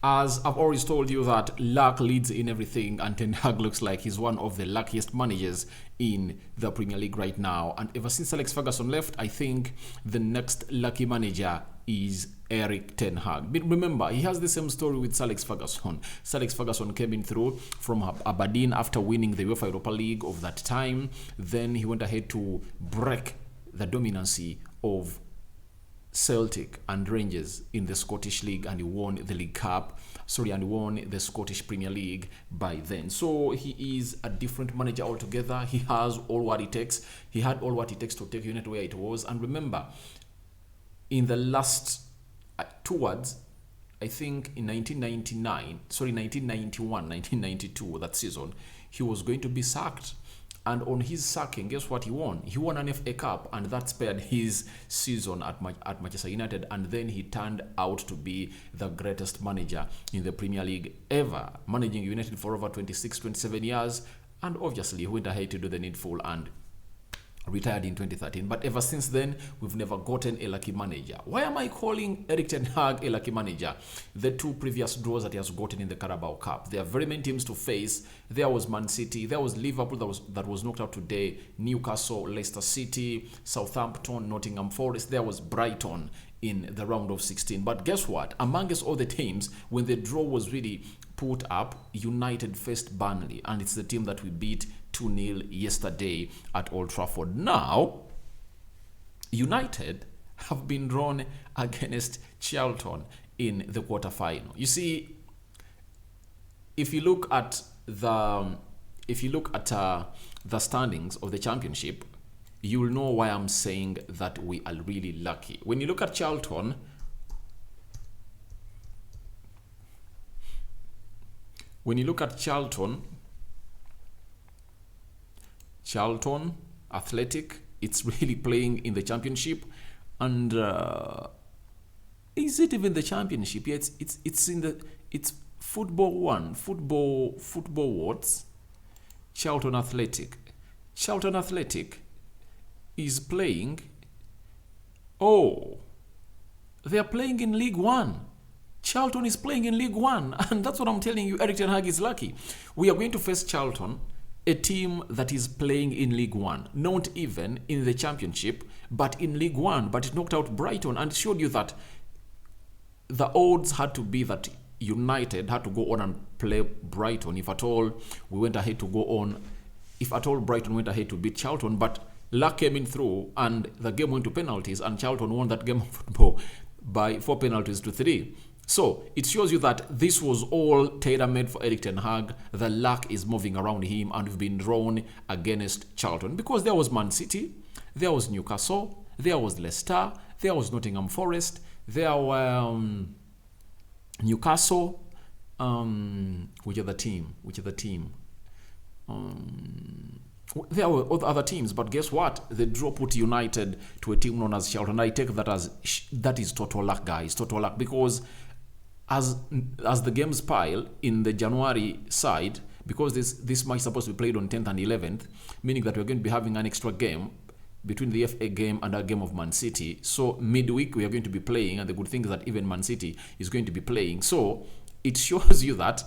As I've always told you that luck leads in everything, and Ten Hag looks like he's one of the luckiest managers in the Premier League right now. And ever since Alex Ferguson left, I think the next lucky manager is Eric Ten Hag. But remember, he has the same story with Sir Alex Ferguson. Sir Alex Ferguson came in through from Aberdeen after winning the UEFA Europa League of that time. Then he went ahead to break the dominancy of Celtic and Rangers in the Scottish League, and he won the League Cup. And he won the Scottish Premier League by then. So he is a different manager altogether. He has all what it takes. He had all what it takes to take United where it was. And remember, in the last towards, I think in 1992, that season, he was going to be sacked. And on his sacking, guess what he won? He won an FA Cup, and that spared his season at Manchester United. And then he turned out to be the greatest manager in the Premier League ever, managing United for over 26, 27 years. And obviously, he went ahead to do the needful and retired in 2013. But ever since then, we've never gotten a lucky manager. Why am I calling Eric Ten Hag a lucky manager? The two previous draws that he has gotten in the Carabao Cup. There are very many teams to face. There was Man City. There was Liverpool that was knocked out today. Newcastle, Leicester City, Southampton, Nottingham Forest. There was Brighton in the round of 16. But guess what? Amongst all the teams, when the draw was really put up, United faced Burnley, and it's the team that we beat 2-0 yesterday at Old Trafford. Now, United have been drawn against Charlton in the quarterfinal. You see, if you look at the standings of the championship, you will know why I'm saying that we are really lucky. When you look at Charlton, Charlton Athletic, it's really playing in the championship. And is it even the championship? Yeah, it's football one. Football what's Charlton Athletic is playing. Oh, they are playing in League One. Charlton is playing in League One, and that's what I'm telling you. Eric Ten Hag is lucky. We are going to face Charlton, a team that is playing in League One, not even in the championship, but in League One. But it knocked out Brighton and showed you that the odds had to be that United had to go on and play Brighton if at all Brighton went ahead to beat Charlton. But luck came in through, and the game went to penalties, and Charlton won that game of football by 4 penalties to 3. So it shows you that this was all tailor-made for Eric Ten Hag. The luck is moving around him, and we've been drawn against Charlton because there was Man City, there was Newcastle, there was Leicester, there was Nottingham Forest, there were Newcastle. Which other team? There were other teams, but guess what? The draw put United to a team known as Charlton. I take that as that is total luck, guys. Total luck, because as the games pile in the January side, because this match is supposed to be played on 10th and 11th, meaning that we're going to be having an extra game between the FA game and a game of Man City. So midweek we are going to be playing, and the good thing is that even Man City is going to be playing. So it shows you that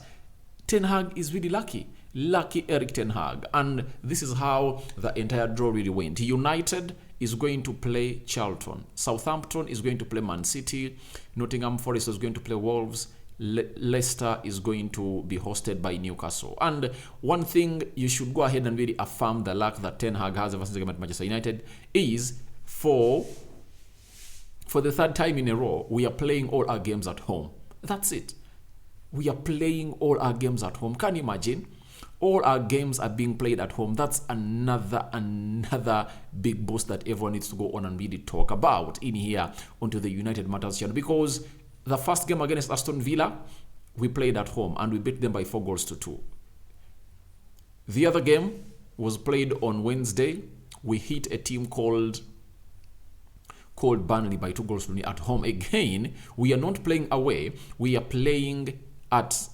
Ten Hag is really lucky. Lucky Eric Ten Hag. And this is how the entire draw really went. United is going to play Charlton. Southampton is going to play Man City. Nottingham Forest is going to play Wolves. Leicester is going to be hosted by Newcastle. And one thing you should go ahead and really affirm the luck that Ten Hag has ever since the game at Manchester United is for the third time in a row, we are playing all our games at home. That's it. We are playing all our games at home. Can you imagine? All our games are being played at home. That's another big boost that everyone needs to go on and really talk about in here onto the United Matters channel, because the first game against Aston Villa, we played at home and we beat them by 4-2. The other game was played on Wednesday. We hit a team called Burnley by 2-0 at home. Again, we are not playing away. We are playing at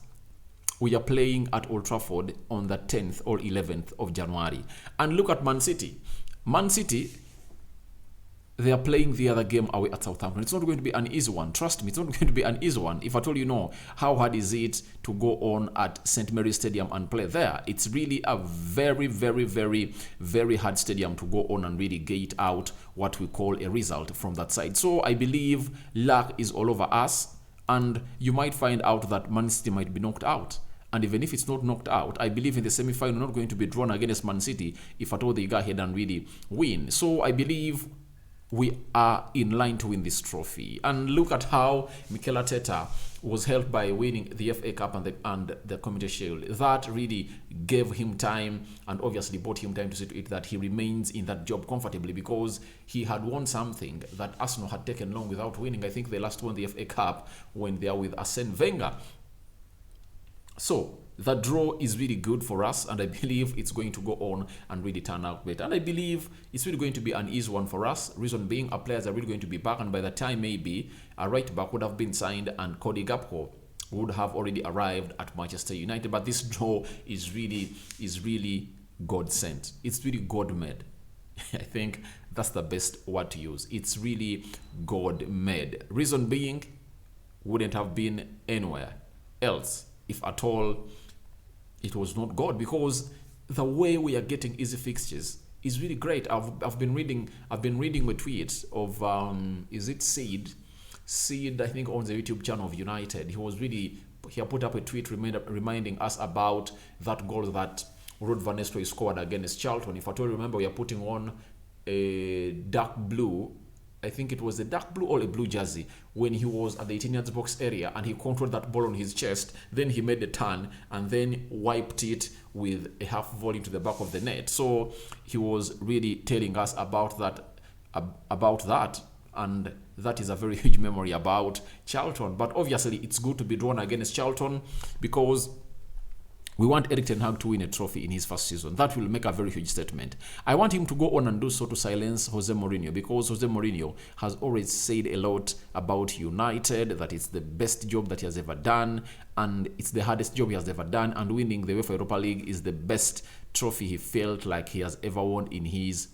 Old Trafford on the 10th or 11th of January. And look at Man City. Man City, they are playing the other game away at Southampton. It's not going to be an easy one. Trust me, it's not going to be an easy one. If I told you no, how hard is it to go on at St. Mary's Stadium and play there? It's really a very, very, very, very hard stadium to go on and really get out what we call a result from that side. So I believe luck is all over us, and you might find out that Man City might be knocked out. And even if it's not knocked out, I believe in the semi-final not going to be drawn against Man City if at all they go ahead and really win. So I believe we are in line to win this trophy. And look at how Mikel Arteta was helped by winning the FA Cup and the Community Shield. That really gave him time and obviously bought him time to see to it that he remains in that job comfortably, because he had won something that Arsenal had taken long without winning. I think they last won the FA Cup when they are with Arsene Wenger. So the draw is really good for us, and I believe it's going to go on and really turn out better. And I believe it's really going to be an easy one for us. Reason being, our players are really going to be back, and by the time maybe a right back would have been signed and Cody Gakpo would have already arrived at Manchester United. But this draw is really God sent. It's really God made. I think that's the best word to use. It's really God made. Reason being, wouldn't have been anywhere else if at all it was not God, because the way we are getting easy fixtures is really great. I've been reading a tweet of is it Seed, I think, on the YouTube channel of United. He put up a tweet reminding us about that goal that Ruud van Nistelrooy scored against Charlton. If at all remember, we are putting on a dark blue, I think it was a dark blue or a blue jersey, when he was at the 18-yard box area and he controlled that ball on his chest. Then he made a turn and then wiped it with a half volley to the back of the net. So he was really telling us about that, and that is a very huge memory about Charlton. But obviously it's good to be drawn against Charlton, because we want Erik ten Hag to win a trophy in his first season. That will make a very huge statement. I want him to go on and do so to silence Jose Mourinho, because Jose Mourinho has always said a lot about United, that it's the best job that he has ever done, and it's the hardest job he has ever done, and winning the UEFA Europa League is the best trophy he felt like he has ever won in his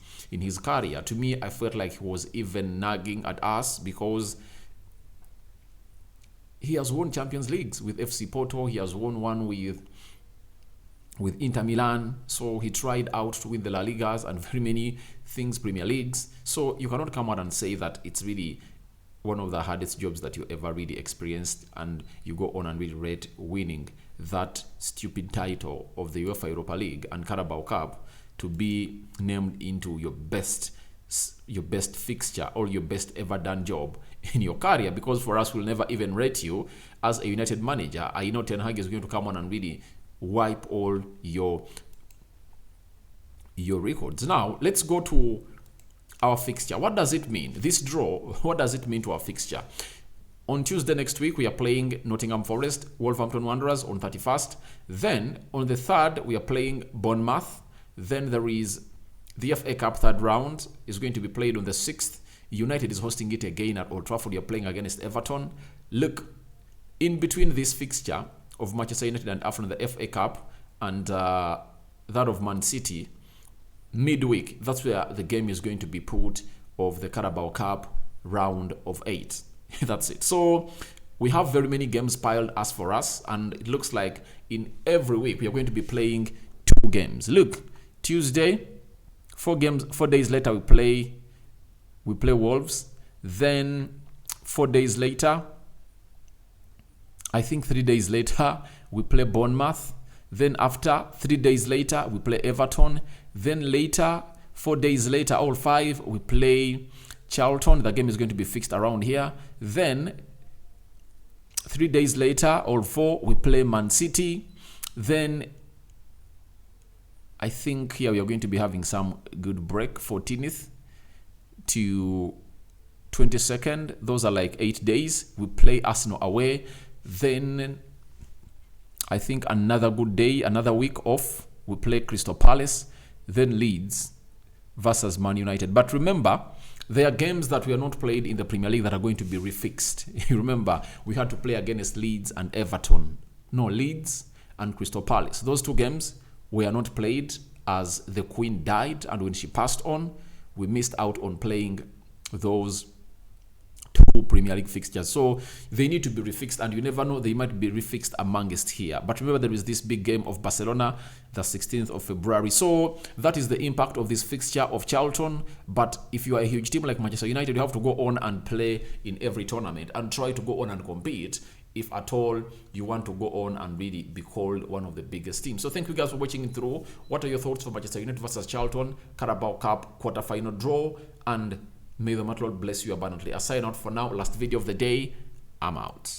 career. To me, I felt like he was even nagging at us, because he has won Champions Leagues with FC Porto, he has won one with Inter Milan, so he tried out to win the La Ligas and very many things, Premier Leagues. So you cannot come out and say that it's really one of the hardest jobs that you ever really experienced, and you go on and really rate winning that stupid title of the UEFA Europa League and Carabao Cup to be named into your best fixture or your best ever done job in your career. Because for us, we'll never even rate you as a United manager. I know Ten Hag is going to come on and really wipe all your records. Now let's go to our fixture. What does it mean, this draw? What does it mean to our fixture? On Tuesday next week, we are playing Nottingham Forest, Wolverhampton Wanderers on 31st. Then on the 3rd, we are playing Bournemouth. Then there is the FA Cup third round is going to be played on the 6th. United is hosting it again at Old Trafford. You're playing against Everton. Look, in between this fixture of Manchester United and Arsenal, the FA Cup, and that of Man City, midweek, that's where the game is going to be put of the Carabao Cup round of 8. That's it. So we have very many games piled as for us, and it looks like in every week we are going to be playing 2 games. Look, Tuesday, 4 days later we play Wolves. Then 4 days later, I think 3 days later, we play Bournemouth. Then after 3 days later, we play Everton. Then later, 4 days later, all 5, we play Charlton. The game is going to be fixed around here. Then 3 days later, all 4, we play Man City. Then I think here we are going to be having some good break, 14th to 22nd. Those are like 8 days. We play Arsenal away. Then I think another good day, another week off, we play Crystal Palace, then Leeds versus Man United. But remember, there are games that we are not played in the Premier League that are going to be refixed. You remember, we had to play against Leeds and Everton. No, Leeds and Crystal Palace. Those 2 games were not played as the Queen died, and when she passed on, we missed out on playing those two Premier League fixtures. So they need to be refixed, and you never know, they might be refixed amongst here. But remember, there is this big game of Barcelona, the 16th of February. So that is the impact of this fixture of Charlton. But if you are a huge team like Manchester United, you have to go on and play in every tournament and try to go on and compete if at all you want to go on and really be called one of the biggest teams. So thank you guys for watching through. What are your thoughts for Manchester United versus Charlton, Carabao Cup quarterfinal draw? And may the Lord bless you abundantly. I sign out for now. Last video of the day. I'm out.